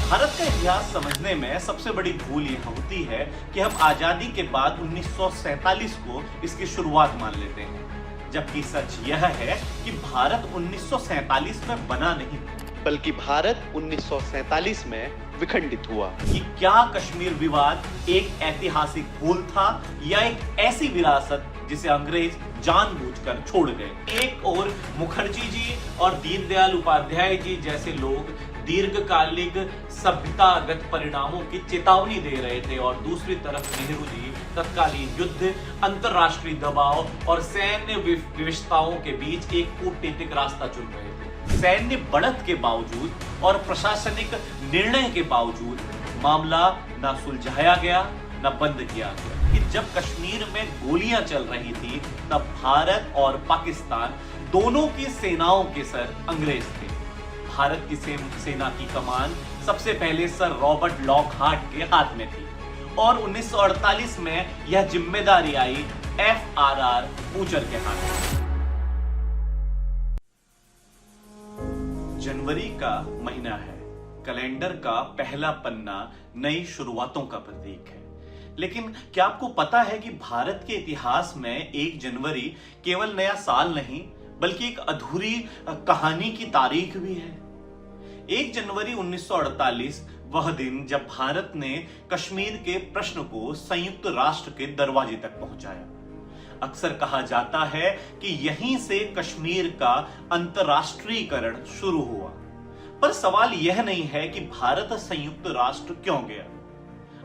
भारत का इतिहास समझने में सबसे बड़ी भूल यह होती है कि हम आजादी के बाद 1947 को इसकी शुरुआत मान लेते हैं, जबकि सच यह है कि भारत 1947 में बना नहीं, बल्कि भारत 1947 में विखंडित हुआ। कि क्या कश्मीर विवाद एक ऐतिहासिक भूल था या एक ऐसी विरासत जिसे अंग्रेज जानबूझकर छोड़ गए। एक ओर मुखर्जी जी और दीनदयाल उपाध्याय जी जैसे लोग दीर्घकालिक सभ्यतागत परिणामों की चेतावनी दे रहे थे और दूसरी तरफ नेहरू जी तत्कालीन युद्ध, अंतरराष्ट्रीय दबाव और सैन्य विवशताओं के बीच एक कूटनीतिक रास्ता चुन रहे थे। सैन्य बढ़त के बावजूद और प्रशासनिक निर्णय के बावजूद मामला न सुलझाया गया न बंद किया गया। कि जब कश्मीर में गोलियां चल रही थी तब भारत और पाकिस्तान दोनों की सेनाओं के सर अंग्रेज थे। भारत की सेना की कमान सबसे पहले सर रॉबर्ट लॉकहार्ट के हाथ में थी और 1948 में यह जिम्मेदारी आई FRR बूचर के हाथ में। जनवरी का महीना है, कैलेंडर का पहला पन्ना नई शुरुआतों का प्रतीक है। लेकिन क्या आपको पता है कि भारत के इतिहास में 1 जनवरी केवल नया साल नहीं बल्कि एक अधूरी कहानी की तारीख भी है। 1 जनवरी 1948 वह दिन जब भारत ने कश्मीर के प्रश्न को संयुक्त राष्ट्र के दरवाजे तक पहुंचाया। अक्सर कहा जाता है कि यहीं से कश्मीर का अंतरराष्ट्रीयकरण शुरू हुआ, पर सवाल यह नहीं है कि भारत संयुक्त राष्ट्र क्यों गया।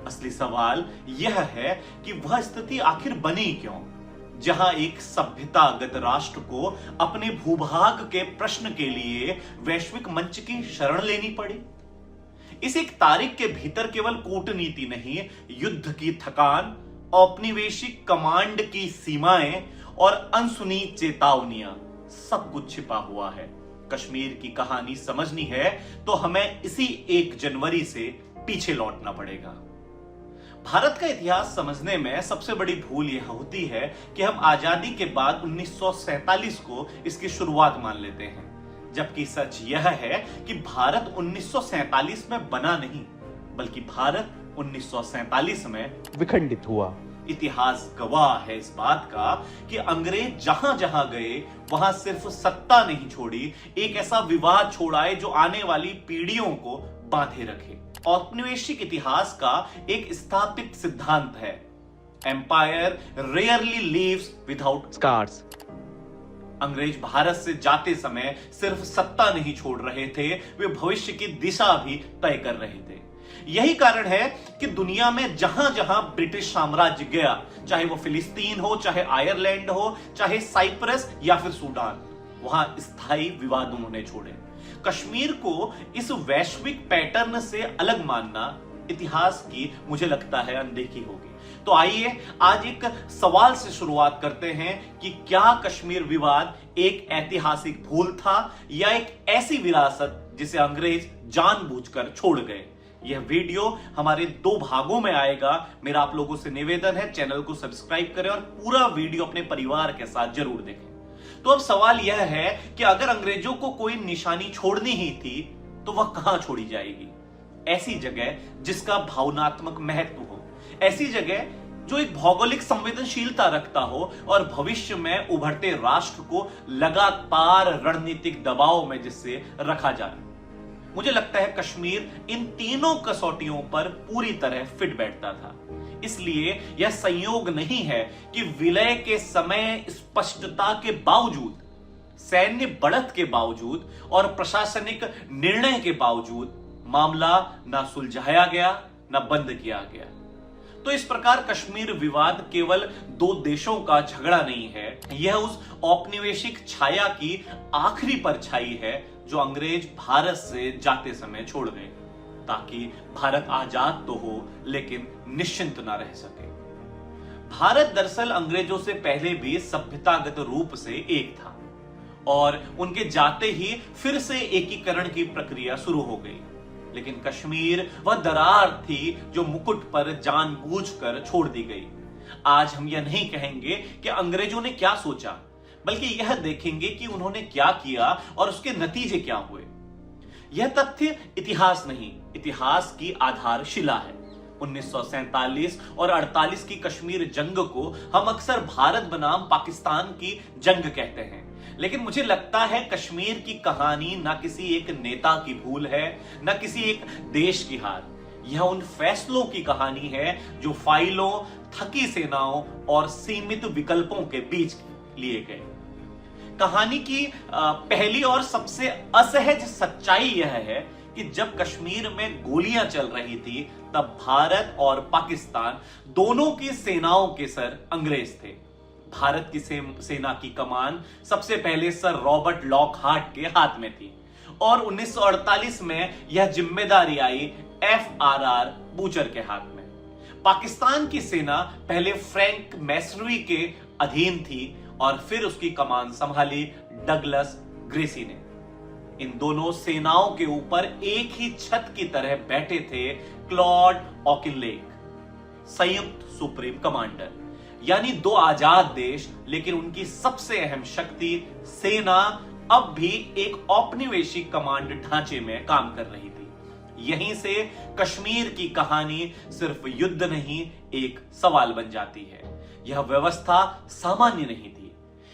असली सवाल यह है कि वह स्थिति आखिर बनी क्यों, जहां एक सभ्यतागत राष्ट्र को अपने भूभाग के प्रश्न के लिए वैश्विक मंच की शरण लेनी पड़ी। इस एक तारीख के भीतर केवल कूटनीति नहीं, युद्ध की थकान, औपनिवेशिक कमांड की सीमाएं और अनसुनी चेतावनियां सब कुछ छिपा हुआ है। कश्मीर की कहानी समझनी है तो हमें इसी 1 जनवरी से पीछे लौटना पड़ेगा। भारत का इतिहास समझने में सबसे बड़ी भूल यह होती है कि हम आजादी के बाद 1947 को इसकी शुरुआत मान लेते हैं, जबकि सच यह है कि भारत 1947 में बना नहीं बल्कि भारत 1947 में विखंडित हुआ। इतिहास गवाह है इस बात का कि अंग्रेज जहां जहां गए वहां सिर्फ सत्ता नहीं छोड़ी, एक ऐसा विवाद छोड़ाए जो आने वाली पीढ़ियों को बांधे रखे। औपनिवेशिक इतिहास का एक स्थापित सिद्धांत है, empire rarely leaves without scars. अंग्रेज भारत से जाते समय सिर्फ सत्ता नहीं छोड़ रहे थे, वे भविष्य की दिशा भी तय कर रहे थे। यही कारण है कि दुनिया में जहां जहां ब्रिटिश साम्राज्य गया, चाहे वो फिलिस्तीन हो, चाहे आयरलैंड हो, चाहे साइप्रस या फिर सूडान, वहां स्थायी विवाद उन्होंने छोड़े। कश्मीर को इस वैश्विक पैटर्न से अलग मानना इतिहास की मुझे लगता है अनदेखी होगी। तो आइए आज एक सवाल से शुरुआत करते हैं कि क्या कश्मीर विवाद एक ऐतिहासिक भूल था या एक ऐसी विरासत जिसे अंग्रेज जानबूझकर छोड़ गए। यह वीडियो हमारे 2 भागों में आएगा। मेरा आप लोगों से निवेदन है, चैनल को सब्सक्राइब करें और पूरा वीडियो अपने परिवार के साथ जरूर देखें। तो अब सवाल यह है कि अगर अंग्रेजों को कोई निशानी छोड़नी ही थी तो वह कहां छोड़ी जाएगी? ऐसी जगह जिसका भावनात्मक महत्व हो, ऐसी जगह जो एक भौगोलिक संवेदनशीलता रखता हो और भविष्य में उभरते राष्ट्र को लगातार रणनीतिक दबाव में जिससे रखा जाए। मुझे लगता है कश्मीर इन तीनों कसौटियों पर पूरी तरह फिट बैठता था। इसलिए यह संयोग नहीं है कि विलय के समय स्पष्टता के बावजूद, सैन्य बढ़त के बावजूद और प्रशासनिक निर्णय के बावजूद मामला न सुलझाया गया न बंद किया गया। तो इस प्रकार कश्मीर विवाद केवल 2 देशों का झगड़ा नहीं है, यह उस औपनिवेशिक छाया की आखिरी परछाई है जो अंग्रेज भारत से जाते समय छोड़ गए, ताकि भारत आजाद तो हो लेकिन निश्चिंत ना रह सके। भारत दरअसल अंग्रेजों से पहले भी सभ्यतागत रूप से एक था और उनके जाते ही फिर से एकीकरण की प्रक्रिया शुरू हो गई। लेकिन कश्मीर वह दरार थी जो मुकुट पर जानबूझकर छोड़ दी गई। आज हम यह नहीं कहेंगे कि अंग्रेजों ने क्या सोचा, बल्कि यह देखेंगे कि उन्होंने क्या किया और उसके नतीजे क्या हुए। यह तथ्य इतिहास नहीं, इतिहास की आधारशिला है। 1947 और 48 की कश्मीर जंग को हम अक्सर भारत बनाम पाकिस्तान की जंग कहते हैं, लेकिन मुझे लगता है कश्मीर की कहानी ना किसी एक नेता की भूल है, ना किसी एक देश की हार। यह उन फैसलों की कहानी है जो फाइलों, थकी सेनाओं और सीमित विकल्पों के बीच लिए गए। कहानी की पहली और सबसे असहज सच्चाई यह है कि जब कश्मीर में गोलियां चल रही थी तब भारत और पाकिस्तान दोनों की सेनाओं के सर अंग्रेज थे। भारत की सेना की कमान सबसे पहले सर रॉबर्ट लॉकहार्ट के हाथ में थी और 1948 में यह जिम्मेदारी आई FRR बूचर के हाथ में। पाकिस्तान की सेना पहले फ्रैंक मैसरी के अधीन थी और फिर उसकी कमान संभाली डगलस ग्रेसी ने। इन दोनों सेनाओं के ऊपर एक ही छत की तरह बैठे थे क्लॉड ऑकिनलेक, संयुक्त सुप्रीम कमांडर, यानी दो आजाद देश, लेकिन उनकी सबसे अहम शक्ति सेना अब भी एक औपनिवेशिक कमांड ढांचे में काम कर रही थी। यहीं से कश्मीर की कहानी सिर्फ युद्ध नहीं, एक सवाल बन जाती है। यह व्यवस्था सामान्य नहीं थी,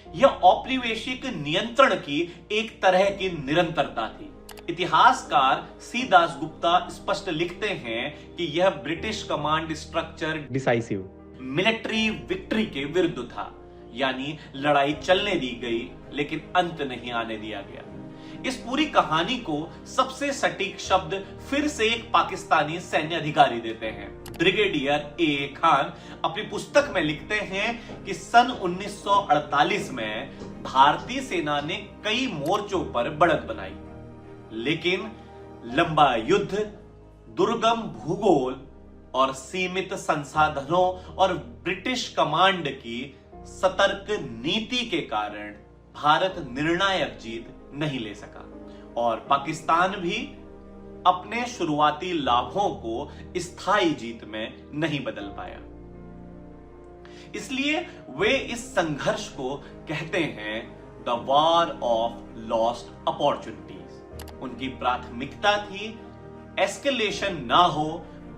यह औपनिवेशिक नियंत्रण की एक तरह की निरंतरता थी। इतिहासकार सी दासगुप्ता स्पष्ट लिखते हैं कि यह British command structure decisive military victory के विरुद्ध था, यानी लड़ाई चलने दी गई लेकिन अंत नहीं आने दिया गया। इस पूरी कहानी को सबसे सटीक शब्द फिर से एक पाकिस्तानी सैन्य अधिकारी देते हैं। ब्रिगेडियर A खान अपनी पुस्तक में लिखते हैं कि सन 1948 में भारतीय सेना ने कई मोर्चों पर बढ़त बनाई, लेकिन लंबा युद्ध, दुर्गम भूगोल और सीमित संसाधनों और ब्रिटिश कमांड की सतर्क नीति के कारण भारत निर्णायक जीत नहीं ले सका और पाकिस्तान भी अपने शुरुआती लाभों को स्थायी जीत में नहीं बदल पाया। इसलिए वे इस संघर्ष को कहते हैं the war of lost opportunities. उनकी प्राथमिकता थी एस्केलेशन ना हो,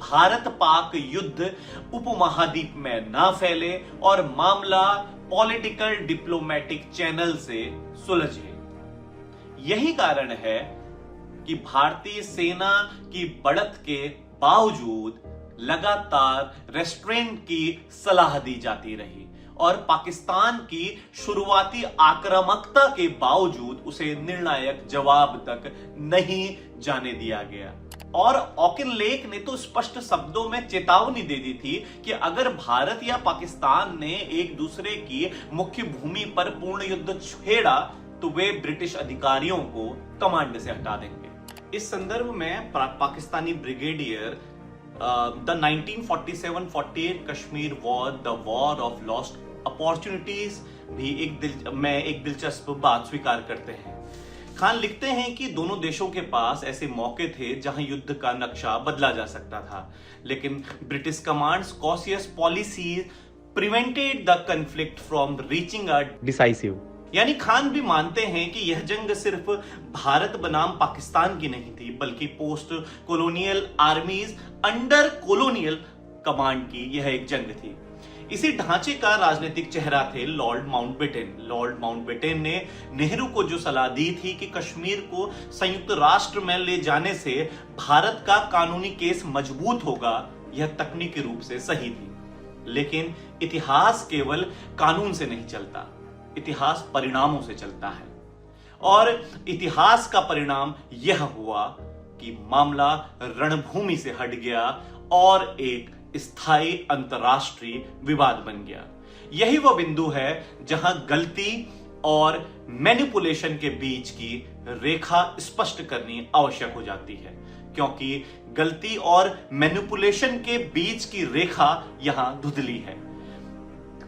भारत पाक युद्ध उपमहाद्वीप में ना फैले और मामला पॉलिटिकल डिप्लोमेटिक चैनल से सुलझे। यही कारण है कि भारतीय सेना की बढ़त के बावजूद लगातार रेस्ट्रेंट की सलाह दी जाती रही और पाकिस्तान की शुरुआती आक्रामकता के बावजूद उसे निर्णायक जवाब तक नहीं जाने दिया गया। और ऑकिनलेक ने तो स्पष्ट शब्दों में चेतावनी दे दी थी कि अगर भारत या पाकिस्तान ने एक दूसरे की मुख्य भूमि पर पूर्ण युद्ध छेड़ा तो वे ब्रिटिश अधिकारियों को कमांड से हटा देंगे। इस संदर्भ में Pakistani brigadier the 1947-48 Kashmir war the war of lost opportunities भी एक दिलचस्प बात स्वीकार करते हैं। खान लिखते हैं कि दोनों देशों के पास ऐसे मौके थे जहां युद्ध का नक्शा बदला जा सकता था, लेकिन British commands cautious policies prevented the conflict from reaching a decisive. यानी खान भी मानते हैं कि यह जंग सिर्फ भारत बनाम पाकिस्तान की नहीं थी, बल्कि post colonial आर्मीज under colonial command की यह एक जंग थी। इसी ढांचे का राजनीतिक चेहरा थे लॉर्ड माउंटबेटन। लॉर्ड माउंटबेटन ने नेहरू को जो सलाह दी थी कि कश्मीर को संयुक्त राष्ट्र में ले जाने से भारत का कानूनी केस मजबूत होगा, यह तकनीकी रूप से सही थी। लेकिन इतिहास केवल कानून से नहीं चलता, इतिहास परिणामों से चलता है और इतिहास का परिणाम यह हुआ कि मामला रणभूमि से हट गया और एक स्थायी अंतरराष्ट्रीय विवाद बन गया। यही वह बिंदु है जहां गलती और मैनिपुलेशन के बीच की रेखा स्पष्ट करनी आवश्यक हो जाती है, क्योंकि गलती और मैनिपुलेशन के बीच की रेखा यहां धुंधली है।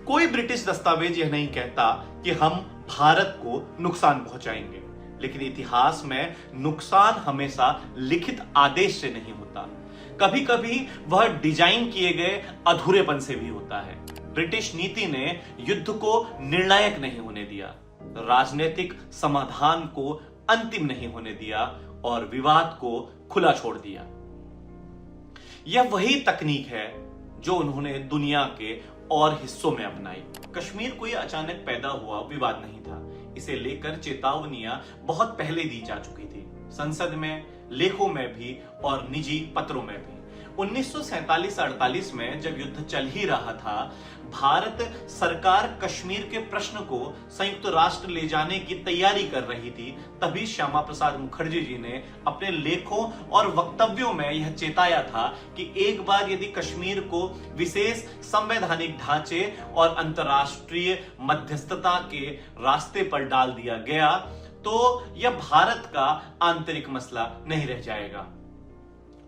कोई ब्रिटिश दस्तावेज यह नहीं कहता कि हम भारत को नुकसान पहुंचाएंगे, लेकिन इतिहास में नुकसान हमेशा लिखित आदेश से नहीं होता, कभी कभी वह डिजाइन किए गए अधूरेपन से भी होता है। ब्रिटिश नीति ने युद्ध को निर्णायक नहीं होने दिया, राजनीतिक समाधान को अंतिम नहीं होने दिया और विवाद को खुला छोड़ दिया। यह वही तकनीक है जो उन्होंने दुनिया के और हिस्सों में अपनाई। कश्मीर कोई अचानक पैदा हुआ विवाद नहीं था। इसे लेकर चेतावनियां बहुत पहले दी जा चुकी थी, संसद में, लेखों में भी और निजी पत्रों में भी। 1947-48 में जब युद्ध चल ही रहा था, भारत सरकार कश्मीर के प्रश्न को संयुक्त राष्ट्र ले जाने की तैयारी कर रही थी। तभी श्यामा प्रसाद मुखर्जी जी ने अपने लेखों और वक्तव्यों में यह चेताया था कि एक बार यदि कश्मीर को विशेष संवैधानिक ढांचे और अंतर्राष्ट्रीय मध्यस्थता के रास्ते पर डाल दिया गया तो यह भारत का आंतरिक मसला नहीं रह जाएगा।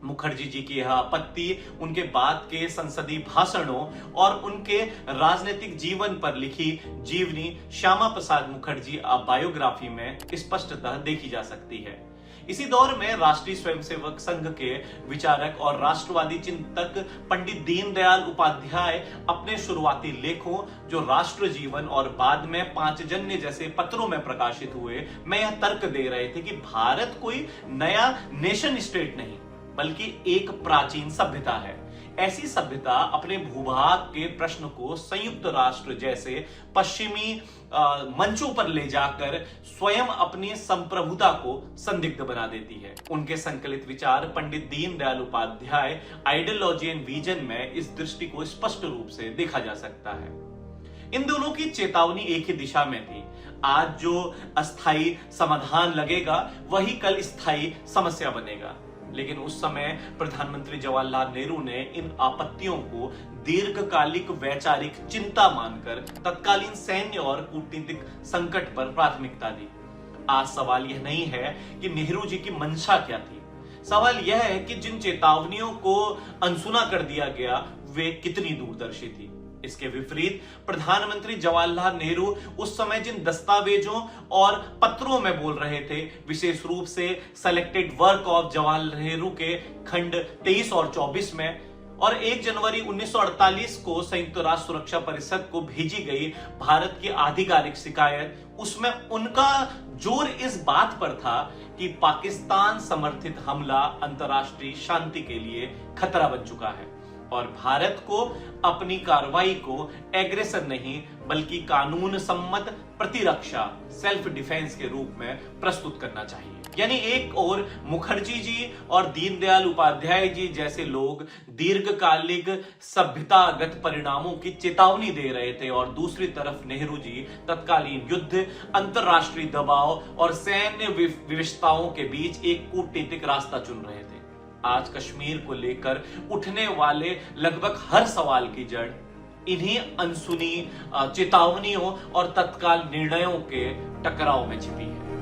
मुखर्जी जी की यह आपत्ति उनके बाद के संसदीय भाषणों और उनके राजनीतिक जीवन पर लिखी जीवनी श्यामा प्रसाद मुखर्जी बायोग्राफी में स्पष्टतः देखी जा सकती है। इसी दौर में राष्ट्रीय स्वयंसेवक संघ के विचारक और राष्ट्रवादी चिंतक पंडित दीनदयाल उपाध्याय अपने शुरुआती लेखों, जो राष्ट्र जीवन और बाद में पांचजन्य जैसे पत्रों में प्रकाशित हुए, में यह तर्क दे रहे थे कि भारत कोई नया नेशन स्टेट नहीं बल्कि एक प्राचीन सभ्यता है। ऐसी सभ्यता अपने भूभाग के प्रश्न को संयुक्त राष्ट्र जैसे पश्चिमी मंचों पर ले जाकर स्वयं अपनी संप्रभुता को संदिग्ध बना देती है। उनके संकलित विचार Pandit Deendayal Upadhyaya ideology and vision में इस दृष्टि को स्पष्ट रूप से देखा जा सकता है। इन दोनों की चेतावनी एक ही दिशा में थी। आज जो अस्थायी समाधान लगेगा वही कल स्थायी समस्या बनेगा। लेकिन उस समय प्रधानमंत्री जवाहरलाल नेहरू ने इन आपत्तियों को दीर्घकालिक वैचारिक चिंता मानकर तत्कालीन सैन्य और कूटनीतिक संकट पर प्राथमिकता दी। आज सवाल यह नहीं है कि नेहरू जी की मंशा क्या थी, सवाल यह है कि जिन चेतावनियों को अनसुना कर दिया गया वे कितनी दूरदर्शी थी। इसके विपरीत प्रधानमंत्री जवाहरलाल नेहरू उस समय जिन दस्तावेजों और पत्रों में बोल रहे थे, विशेष रूप से selected work of Jawaharlal Nehru के खंड 23 और 24 में, और 1 जनवरी 1948 को संयुक्त राष्ट्र सुरक्षा परिषद को भेजी गई भारत की आधिकारिक शिकायत, उसमें उनका जोर इस बात पर था कि पाकिस्तान समर्थित हमला अंतर्राष्ट्रीय शांति के लिए खतरा बन चुका है और भारत को अपनी कार्रवाई को एग्रेशन नहीं बल्कि कानून सम्मत प्रतिरक्षा, सेल्फ डिफेंस के रूप में प्रस्तुत करना चाहिए। यानी एक और मुखर्जी जी और दीनदयाल उपाध्याय जी जैसे लोग दीर्घकालिक सभ्यतागत परिणामों की चेतावनी दे रहे थे और दूसरी तरफ नेहरू जी तत्कालीन युद्ध, अंतरराष्ट्रीय दबाव और सैन्य विवशताओं के बीच एक कूटनीतिक रास्ता चुन रहे थे। आज कश्मीर को लेकर उठने वाले लगभग हर सवाल की जड़ इन्हीं अनसुनी चेतावनियों और तत्काल निर्णयों के टकराव में छिपी है।